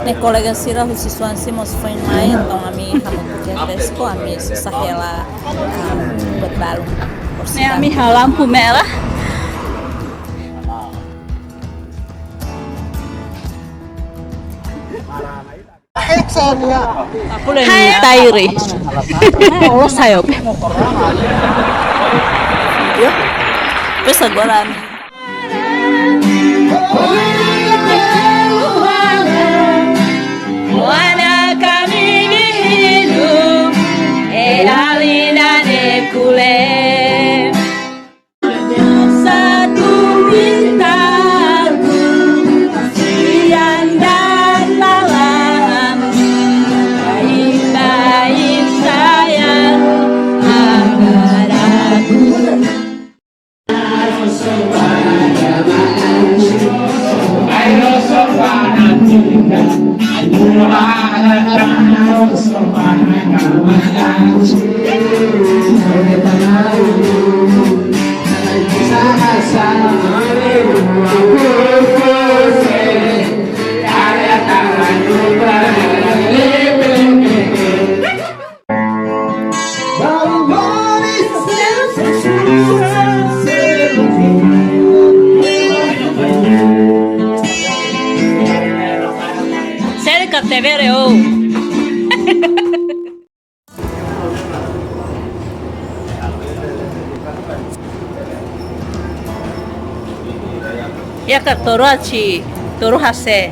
Kolega sira husiswan si mos foi mai então ami hamu que pesco ami susah ela buat balung. Ami halam pumela. Hai Tairi. Oh sayop. Yo. Terus agora te vereu. Ya ka toro achi, toro hase.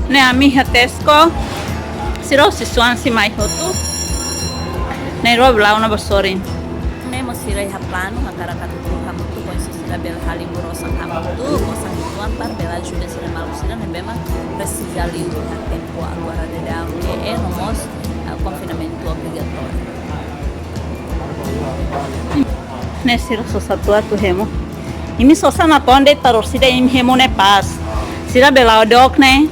Ne ami hatesko. Siro sisuan si mai hotu. Ne ro blau na basorin. Sirai haplano antara katutu hamutu com sira bela haliburosan hamutu mosan tuan par bela ajuda sira malusira ne bema precisa ali o tempo agora de dar é nomos confinamento obrigatório. Ne sira sosatua tu hemo. Imi sosa na tonde taror sira im hemo ne pas. Sira bela odok ne.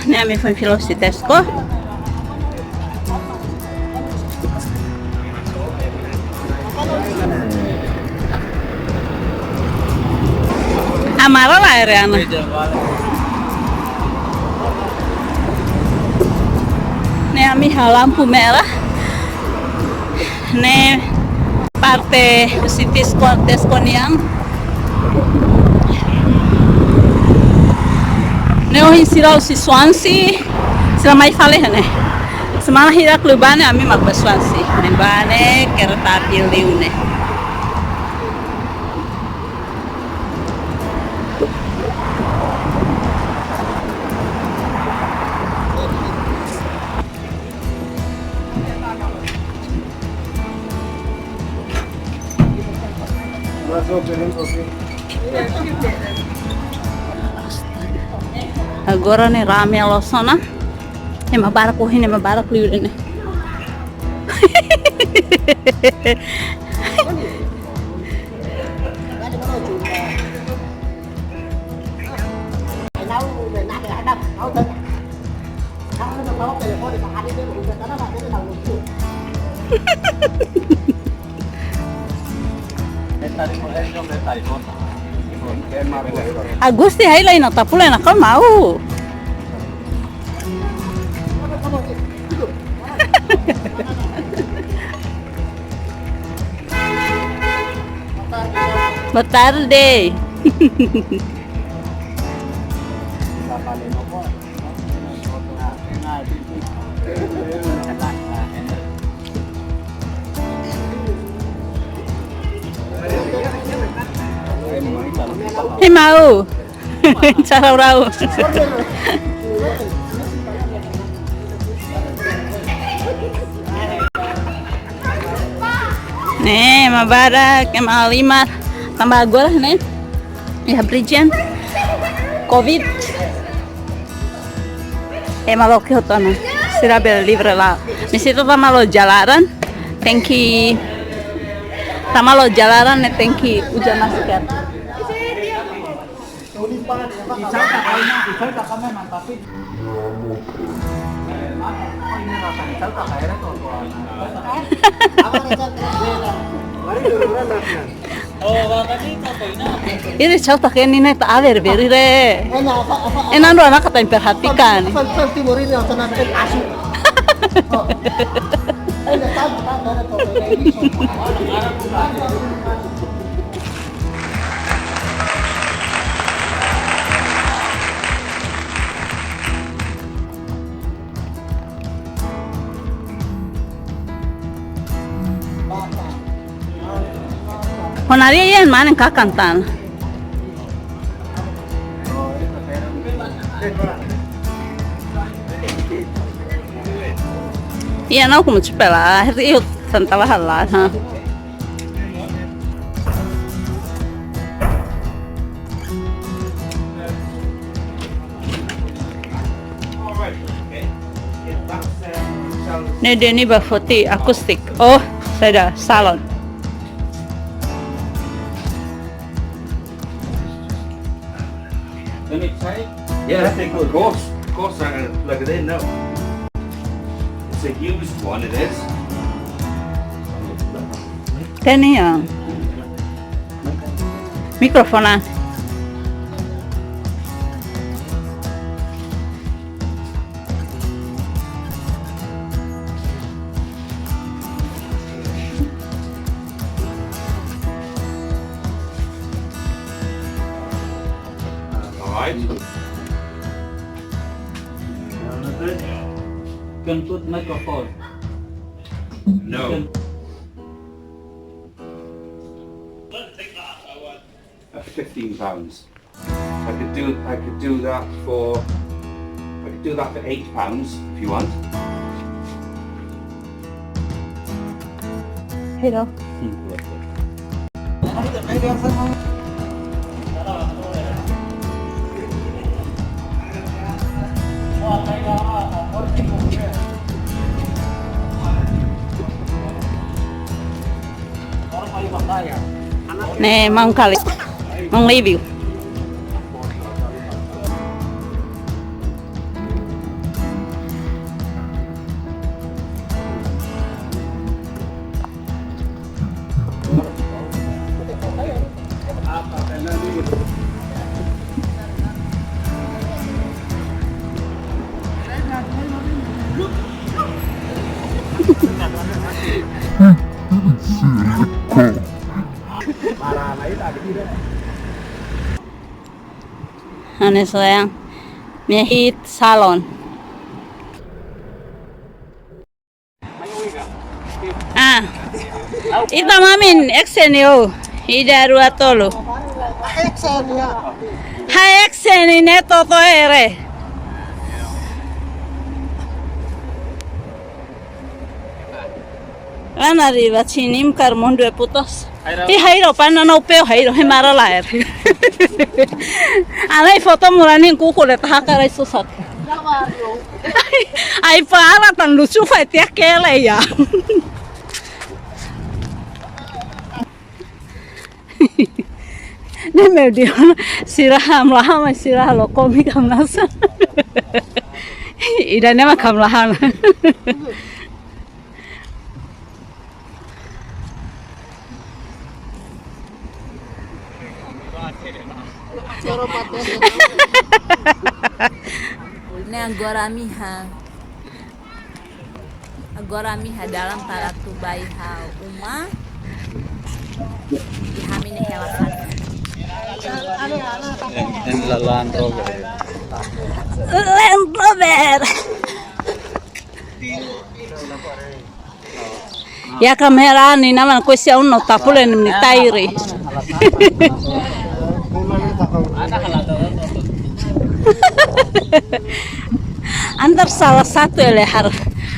Ne ami foi filositesko. Amara lah Ariana. Ne ami halam pumela. Ne parte sitis konteskonian. Ne ohin sira si Swansea. Sira mai fale ne. Semana hira klubane ami mak Swansea. Ne bane kereta pilih ne. Agora ne rame alosona. Ema barak kohin ema barak liure ne. Agusti hai lain tak pula nak kau mau. Boa tarde. Hey mau. Cara rau. Nih, mabarak, malimar. Tambah agora, né? Ya, berijan. Covid. Malo que eu tô, né? Será bem livre lá. Me sinto tá malo jalaran. Tem que... Tá malo jalaran, né? Tem que usar masker. Ini cau tak ini nih tak ada beri re. Enak doang anak kata perhatikan. Honaria yan man ang kakantan. Iyan ako kumutipela. Iyo tantala halat ha. Ini bafoti akustik. Oh, saya salon. Yeah, I think of course, I can plug it in now. It's a used one, it is. Ini ya. Mikrofon. Alright. Kentut microphone. No. £15. I could do that for £8 if you want. Hello. Nih, mau kali, mau review. Ano sayang, Mehit salon. Ita mamin eksen yo, ida rua tolo. Hai eksen ini toto ere. Ana riba chinim kar mundo e putos. I hairo pana no peo hairo he mara laer. Anai foto murani kuku le tahakara susat. Ai para tan lucu fai tia kele ya. Ne me dio sirah amlaha ma sirah lo komi kamnasa. Ida ne ma kamlaha. Ini agora miha dalam taratu bayi uma dihamini helasan. Land Rover. Land Rover. Ya kamera ni naman ko siya uno tapulen ni tairi. Andar salah satu elehar.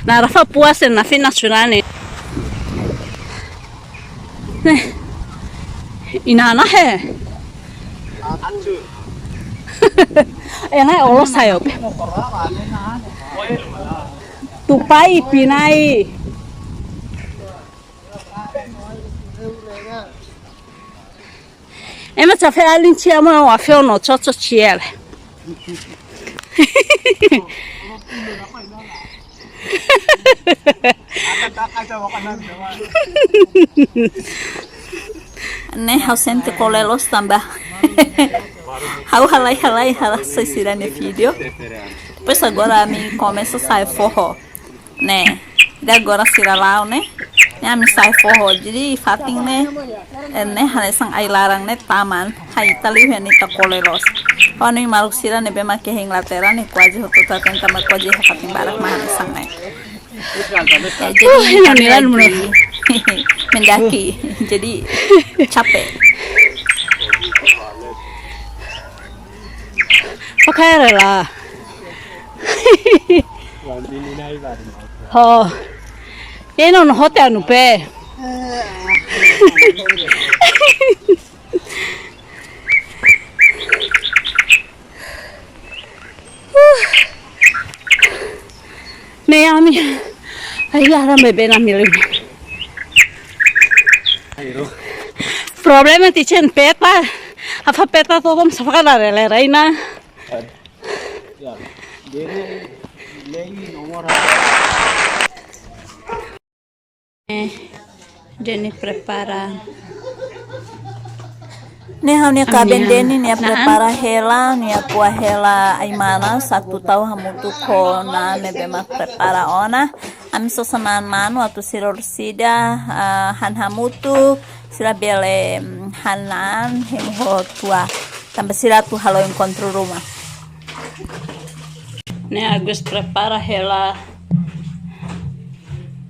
Na rafa puas na fina surani. 네. 이나나 해. Enak Allah saya. Tupai pinai. Emang capek alin cia mau wafel no cocok ciel. Né, eu sempre colelos também. Eu halai vocês irem no vídeo. Depois agora me começa a sair forró, né? E agora sira lá, né? Né, me sai forró. Jadi fating né, né, hanya sang ai larang né taman. Hai tali hanya kita colelos. Kalau nih maluk sira nih bema kehing lateran nih kuaji hotu taten tambah kuaji fating barak mah sang né. Jadi mendaki, jadi capek. Pakai lah. Oh, ini non hotel nupe. Meami, ayah bebe na milih. Problema tichen peta, apa peta todo me saca la reina. Jenny prepara. Nih hanya kaben Deni nih prepara hela nih kuah hela aimana 1 tahun hamutu kona nih bema prepara ona. Ami sosaman manu atau siror sida han hamutu sila bele hanan hemho tua tambah sila tu halo encontro rumah. Nih Agus prepara hela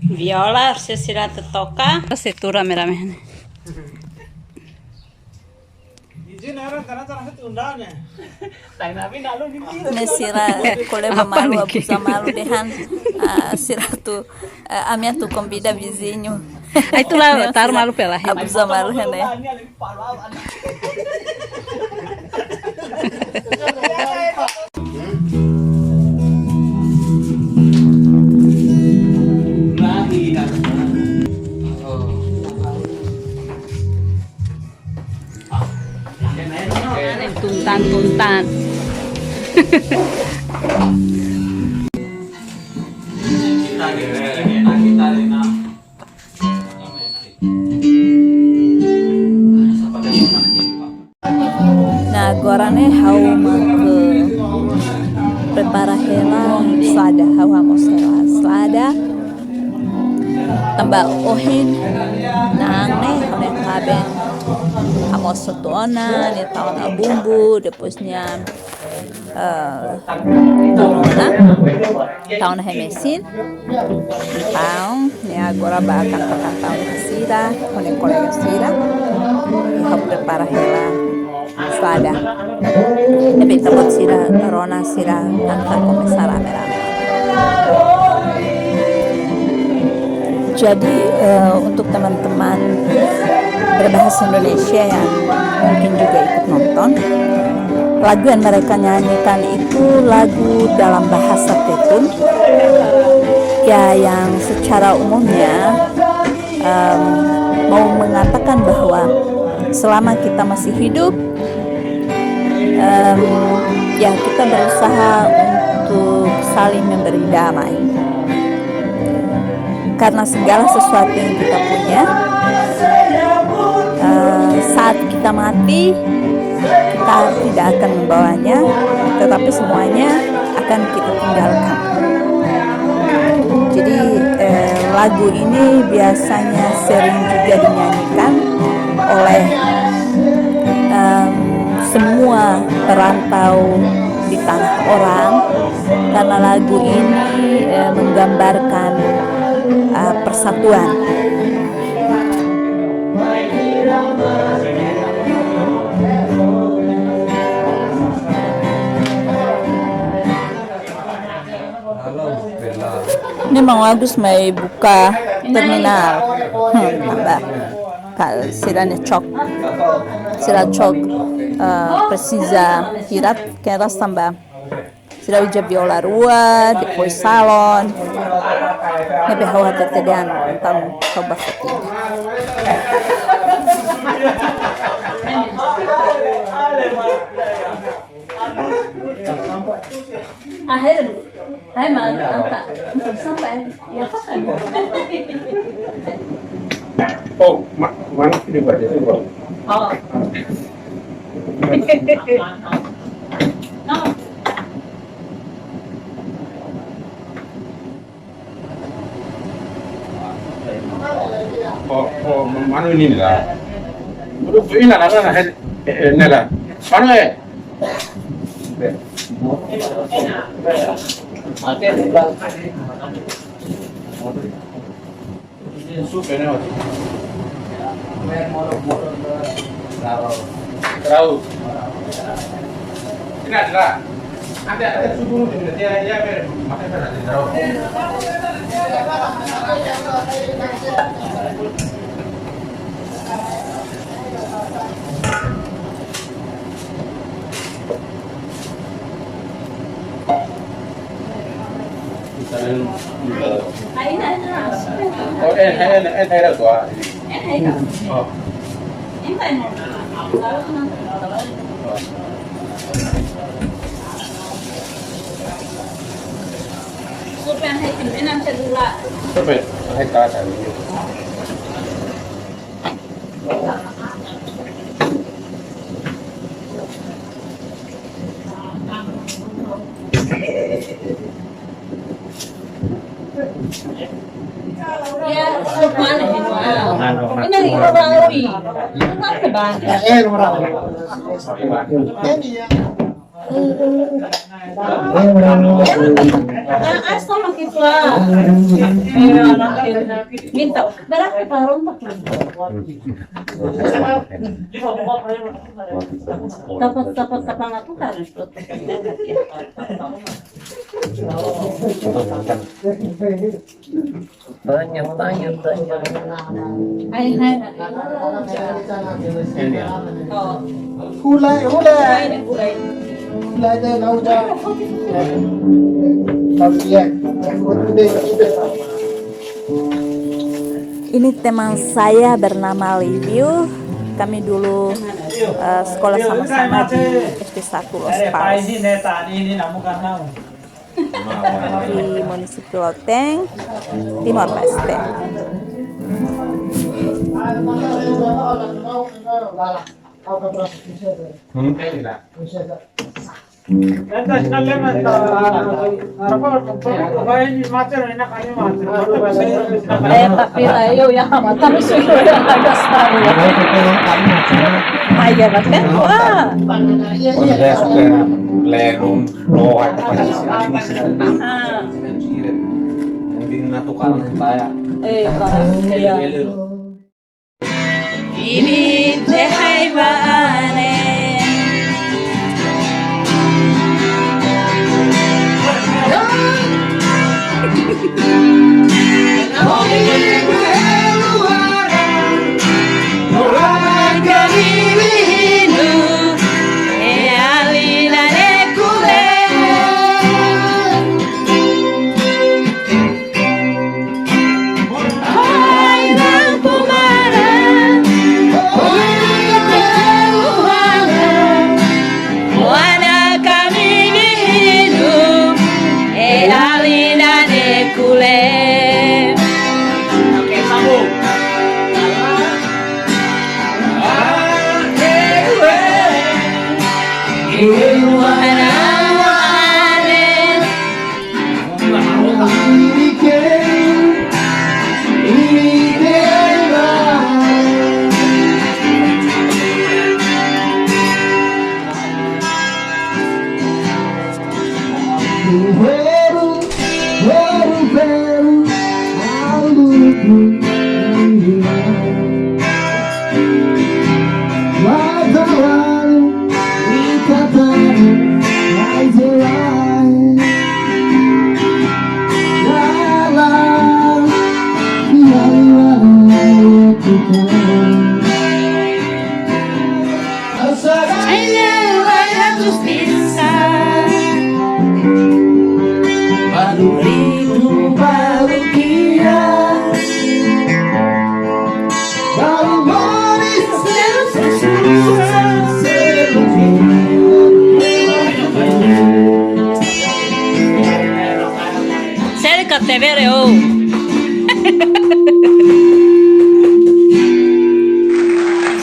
viola se sila te toca setura merame. Nesira koleba malu abusa malu dehan sira tu amia tu convida vizinho. Aí tu lá tar malu pela rede. Abusa malu né. Tuntan. Nah, agora né, hau ke prepara hela selada, hau amos hela selada. Tambah ohin, nang né, hau né kaben. Amos sotona, nih tahu bumbu, deposnya donona, tahu nah mesin, tahu nih agora bakal tahu sira, kolega sira, hau prepara hela selada. Tapi tempat sira, rona sira, tanpa começar rame-rame. Jadi untuk teman-teman berbahasa Indonesia yang mungkin juga ikut nonton, lagu yang mereka nyanyikan itu lagu dalam bahasa Tetun ya, yang secara umumnya mau mengatakan bahwa selama kita masih hidup ya kita berusaha untuk saling memberi damai, karena segala sesuatu yang kita punya saat kita mati kita tidak akan membawanya, tetapi semuanya akan kita tinggalkan. Jadi lagu ini biasanya sering juga dinyanyikan oleh semua perantau di tanah orang, karena lagu ini menggambarkan persatuan. Ini Mang Agus mau buka terminal, tambah se la choc precisa virar, que elas também. Se la uja viola rua, depois salon, ne behau hata tedan tam coba fatig. Akhir, hai mana sampai ya pakai. Oh, mana ini Pak? Itu Pak. Oh. No. Oh, mana ini lah? Udah ini lah, ini lah. Mana ya? Tahu. Ini adalah ada subuh dia makan tahu. Oh, ada dua. Oh. Supaya hai timbenan cedula. Sampai hai kata ini. Ya, mana ini? Ini orang Rui. Kenapa bang? Asal makin tua. Minta berapa tahun dapat kapan aku harus tanya. Hai. Hulai. Belajar kau dah. Ini teman saya bernama Liviu. Kami dulu sekolah sama-sama di SD1 Los Paus di Munisipal Loteng, Timor Leste. Tapi ayo ya kami sudah ada sekali. Ayah bahkan wah. Saya suka lerung loa hindi natukalan tayo. Ini tehai baane. justiça. Barulho, baluquia. Valores seus Cerca te vereu.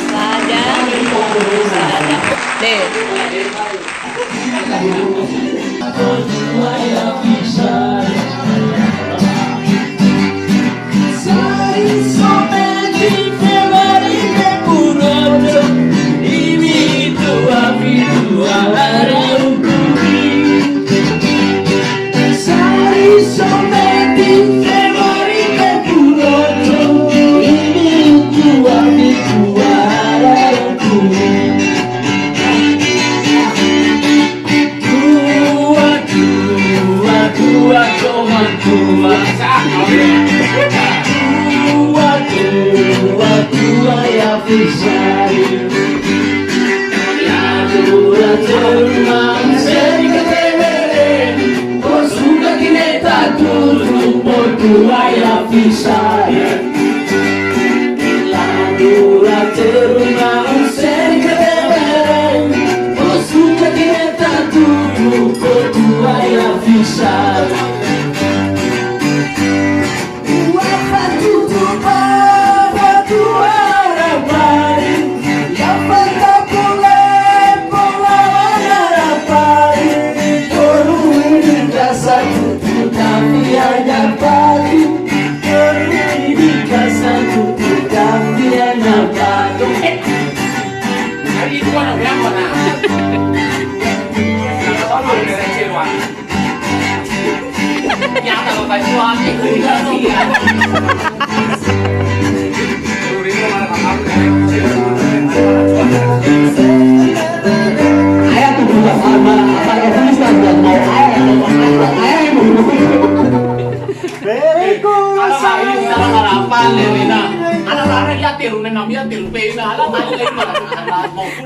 Saja. Deh.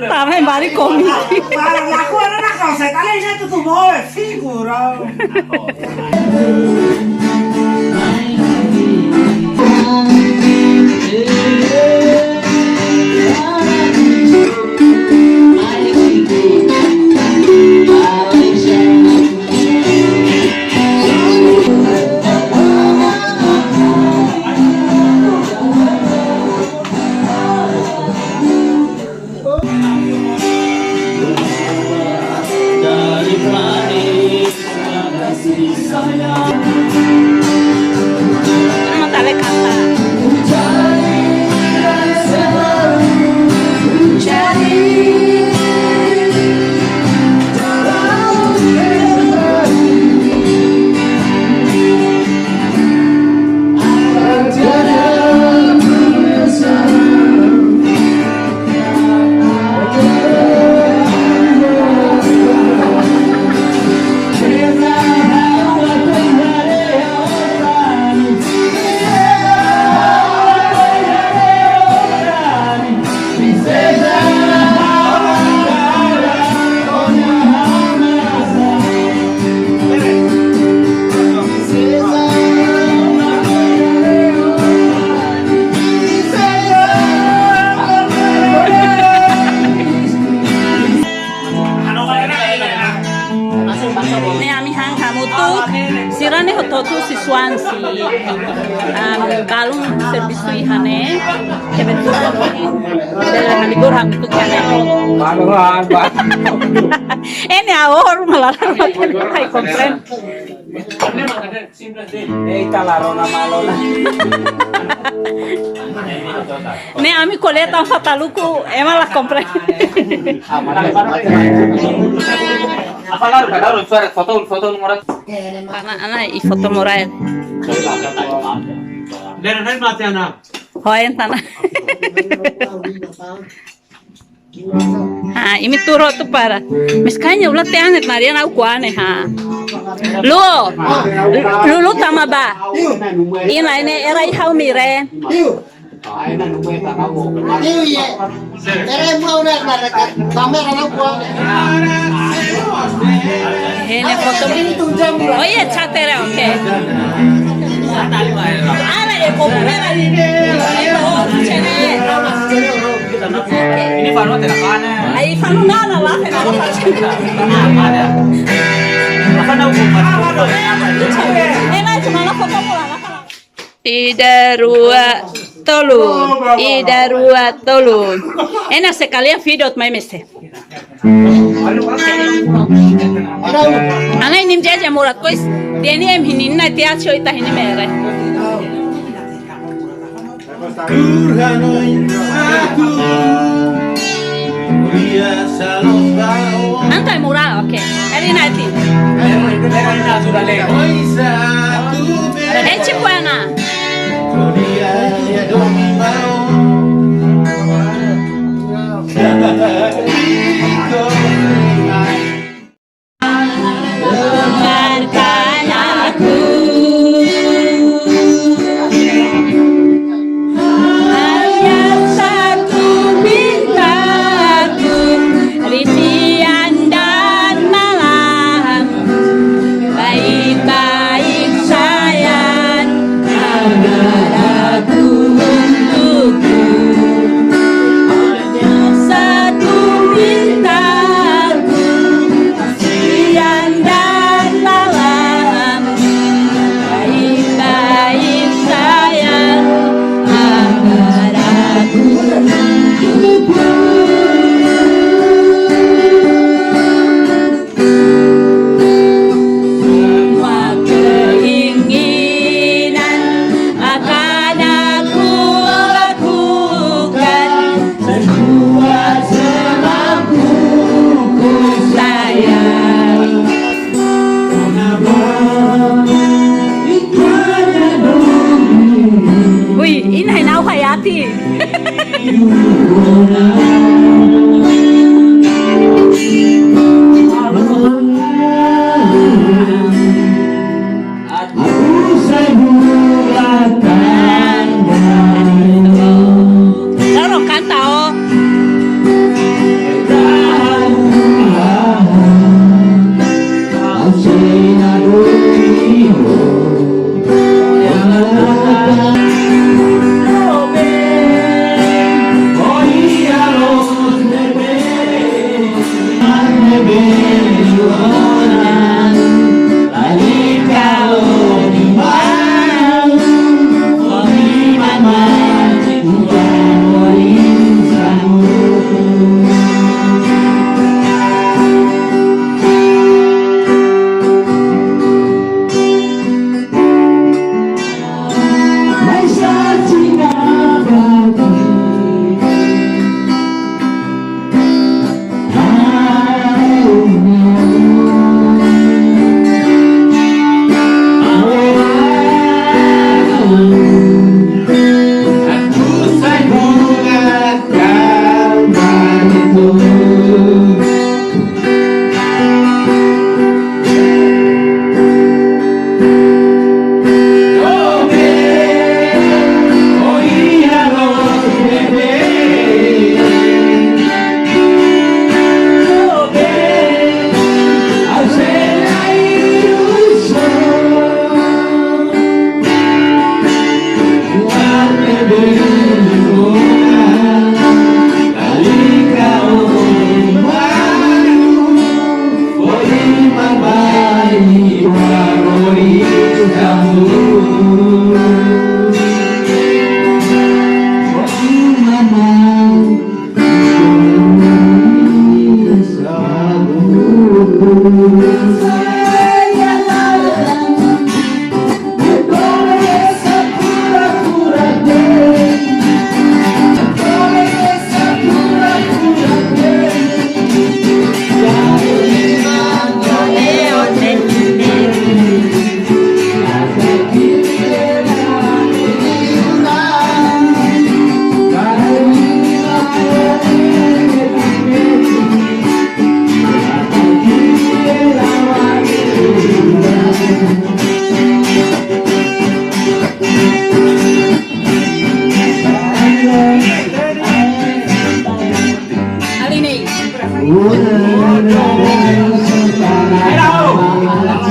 Também bari komedi. Aku anak kau saya kali ini tuh mau figura. Sirane hototu si Swansea kalung servisu ihane kebetulan dari libur hamil itu kene ini awor malah hai kompren ne ami koleta fataluku emala kompren anak i foto moral. Hoy tanah. Ha, ini turo tu para. Miskanya ulat teanet Mariana au kuane ha. Lu tama ba. Ina ini era i hau mire. Ini foto. Oh iya, chatter oke. Ala ya kopera ini. Ini Fano tidak kana. Ai fanno nana lah Ada. Apa nak buat? Enak cuma lah foto mula lah. Ida rua tolu. Ida rua tolu. Enak sekali ya video mai mese. Ana ini jaja murat kois. Dia ni em hinin na tiacho ita hini mere. Antai mural, oke. Eli nanti. Eci buena. Dengarkan aku. Hanya satu pintaku di siang dan malam. Baik-baik sayang, agar aku untukku. Hanya satu pintaku siang dan malam. Baik-baik sayang, agar aku untukku. Semua keinginan akan aku lakukan sekuat semampuku sayang. Wih, ini Nau Hayati. Loro canta oh. Oh,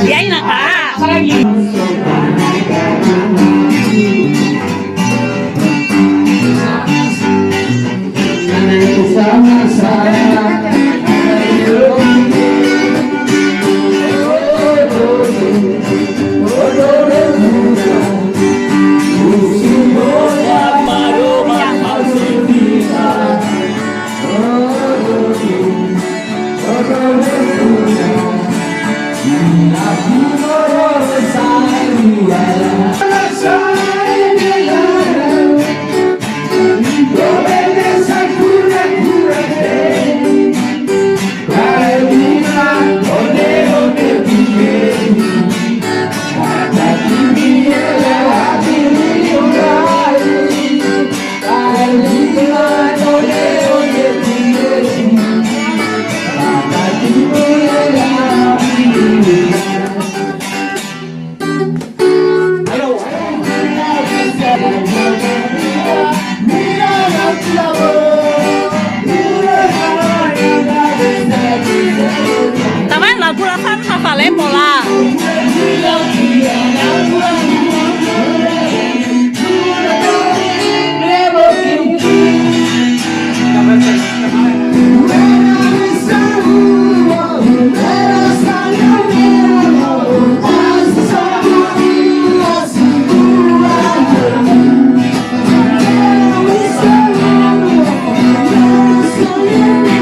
Yain na ka. Taman lagu lakan hafale pola.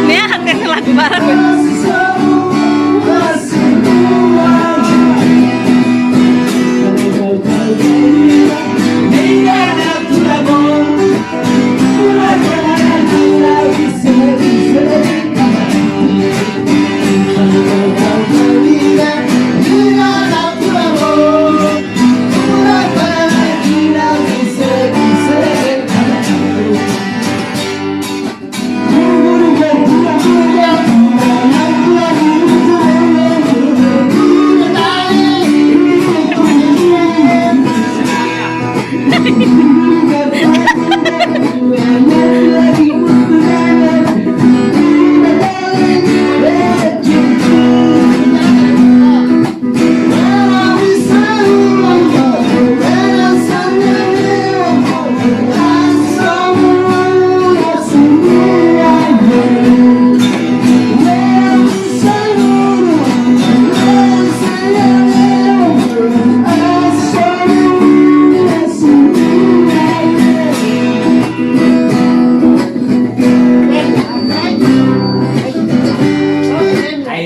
Ini hati lagu bareng.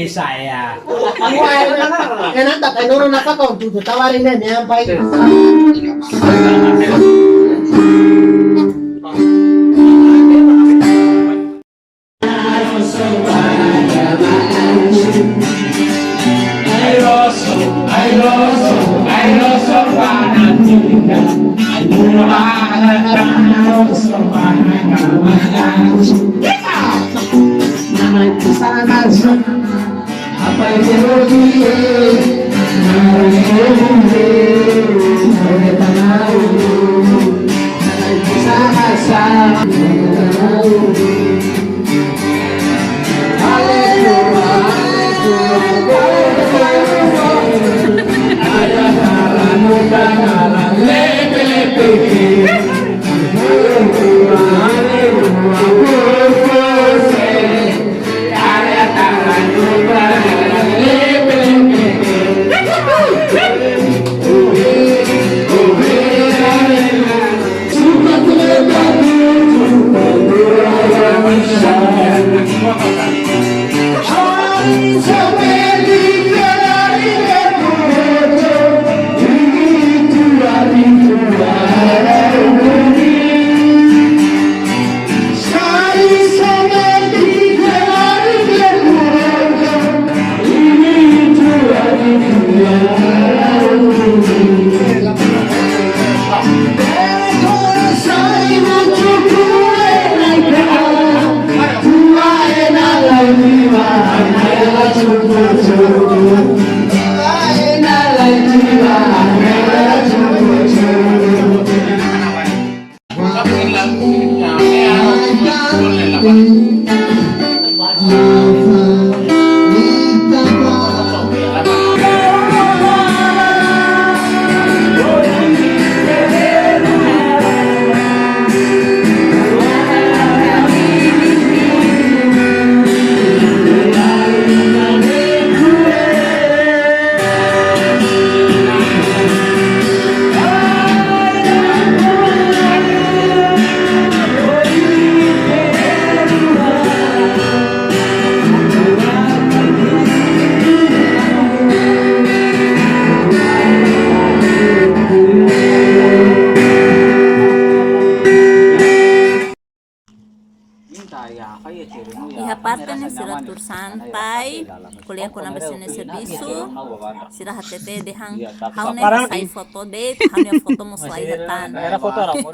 Saya. Kaya nata, kaya nung nakakaw, tawarin na niya, ang pahay. Apa yang Thank you. Iha parte ne sira tur santai, kuliah kuna besi ne serviço, sira hatete de hang, hau ne sai foto de, hau ne foto mo sai hatan. Era foto orang.